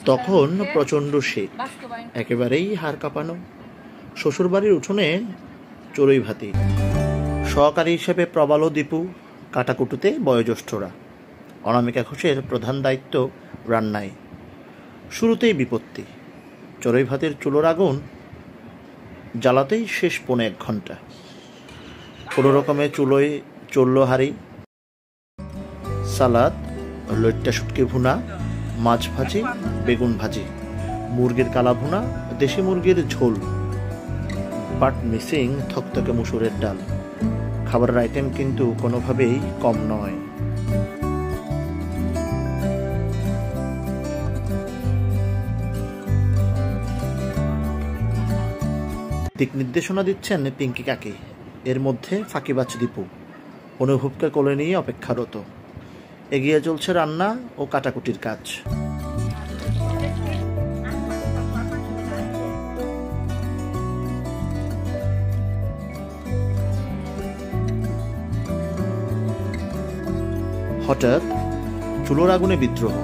তখন প্রচণ্ড শীত, একেবারেই হাড় কাঁপানো। শ্বশুরবাড়ির উঠোনে চড়ুই ভাতি, সহকারী হিসেবে প্রবাল ও দীপু, কাটাকুটুতে বয়োজ্যেষ্ঠরা। অনামিকা ঘোষের প্রধান দায়িত্ব রান্নায়। শুরুতেই বিপত্তি, চড়ুই ভাতের চুলোর আগুন জ্বালাতেই শেষ 1.5 ঘন্টা। কোনো রকমে চুলোয় চলল হাঁড়ি। সালাদ, লইট্টা শুটকি ভুনা, মাছ ভাজি, বেগুন ভাজি, মুরগির কালা ভুনা, দেশি মুরগির ঝোল, বাট মিসিং থকথকে মুসুরের ডাল। খাবারের আইটেম কিন্তু কোনোভাবেই কম নয়। দিক নির্দেশনা দিচ্ছেন পিঙ্কি কাকি, এর মধ্যে ফাঁকিবাজ দীপু অনুভবকে কোলে নিয়ে অপেক্ষারত। এগিয়ে চলছে রান্না ও কাটাকুটির কাজ। হঠাৎ চুলোর আগুনে বিদ্রোহ।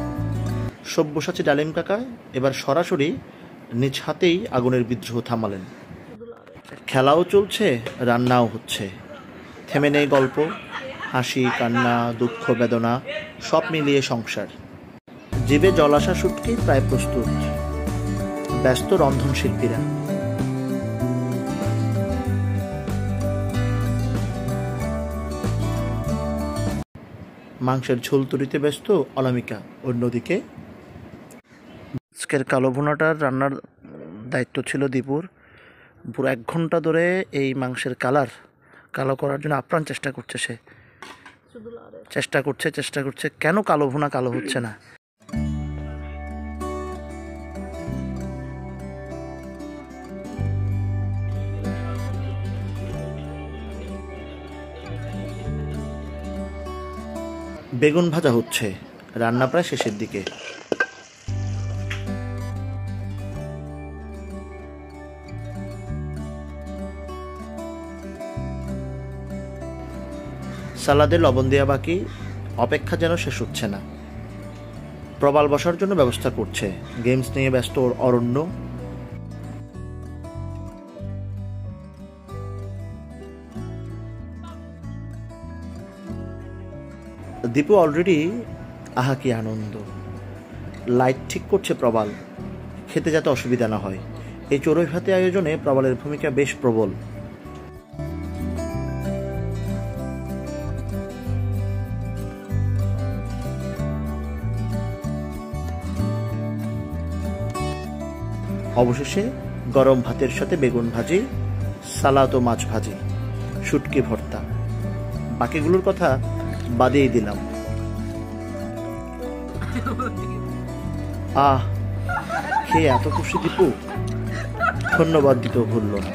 সব্যসাচী ডালিম কাকা এবার সরাসরি নিজ হাতেই আগুনের বিদ্রোহ থামালেন। খেলাও চলছে, রান্নাও হচ্ছে। থেমে নেই গল্প, হাসি, কান্না, দুঃখ, বেদনা, সব মিলিয়ে সংসার। জিভে জল আসা শুটকি প্রায় প্রস্তুত। ব্যস্ত রন্ধন শিল্পীরা। মাংসের ঝোল তৈরিতে ব্যস্ত অনামিকা। অন্যদিকে আজকের কালো ভুনাটার রান্নার দায়িত্ব ছিল দীপুর। পুরো 1 ঘন্টা ধরে এই মাংসের কালো করার জন্য আপ্রাণ চেষ্টা করছে সে। চেষ্টা করছে কেন কালো ভুনা কালো হচ্ছে না। বেগুন ভাজা হচ্ছে, রান্না প্রায় শেষের দিকে। সালাদে লবণ দেওয়া বাকি, অপেক্ষা যেন শেষ হচ্ছে না। প্রবাল বসার জন্য ব্যবস্থা করছে, গেমস নিয়ে ব্যস্ত অরণ্য। দীপু অলরেডি আহা কি আনন্দ। লাইট ঠিক করছে প্রবাল, খেতে যাতে অসুবিধা না হয়। এই চড়ুই ভাতি আয়োজনে প্রবালের ভূমিকা বেশ প্রবল। অবশেষে গরম ভাতের সাথে বেগুন ভাজি, সালাদ ও মাছ ভাজি, শুটকি ভর্তা। বাকিগুলোর কথা বাদেই দিলাম। খেয়ে এত খুশি দীপু, ধন্যবাদ দিতেও ভুলল না।